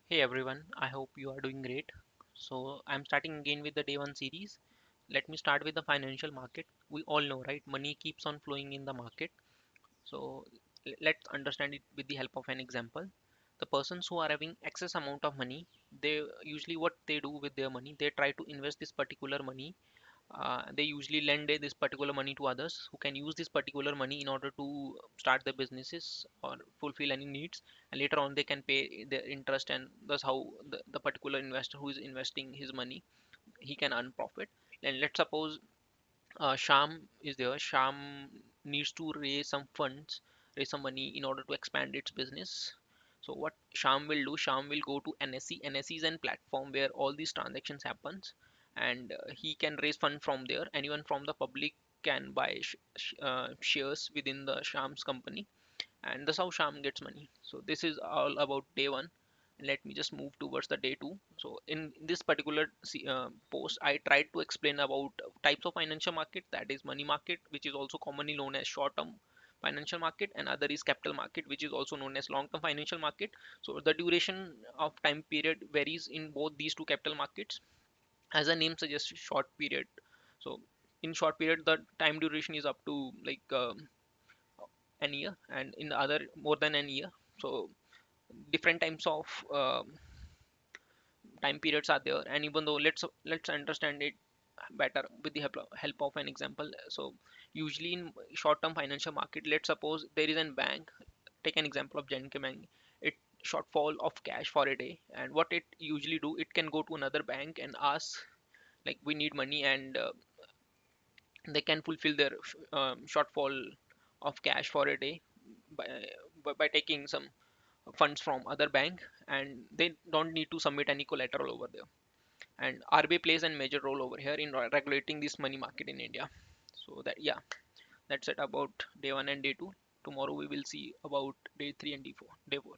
Hey everyone, I hope you are doing great. So, I'm starting again with the day one series. Let me start with the financial market. We all know, right? Money keeps on flowing in the market. So, let's understand it with the help of an example. The persons who are having excess amount of money, they usually what they do with their money, they try to invest this particular money. They usually lend this particular money to others who can use this particular money in order to start their businesses or fulfill any needs, and later on they can pay the interest, and that's how the particular investor who is investing his money, he can earn profit. And let's suppose Sham is there. Sham needs to raise some funds, raise some money in order to expand its business. So what Sham will do, Sham will go to NSE. NSE is an platform where all these transactions happens, and he can raise fund from there. Anyone from the public can buy shares within the Sham's company, and that's how Sham gets money. So this is all about day one. Let me just move towards the day two. So in this particular post, I tried to explain about types of financial market, that is money market, which is also commonly known as short term financial market, and other is capital market, which is also known as long term financial market. So the duration of time period varies in both these two capital markets, as the name suggests, short period. So in short period the time duration is up to like an year, and in the other more than an year. So different types of time periods are there, and even though let's understand it better with the help of an example. So usually in short term financial market, let's suppose there is a bank. Take an example of JNK Bank. It shortfall of cash for a day, and what it usually do, it can go to another bank and ask, like, we need money, and they can fulfill their shortfall of cash for a day by, by taking some funds from other bank, and they don't need to submit any collateral over there. And RBI plays a major role over here in regulating this money market in India. So that, yeah, that's it about day one and day two. Tomorrow we will see about day three and day four.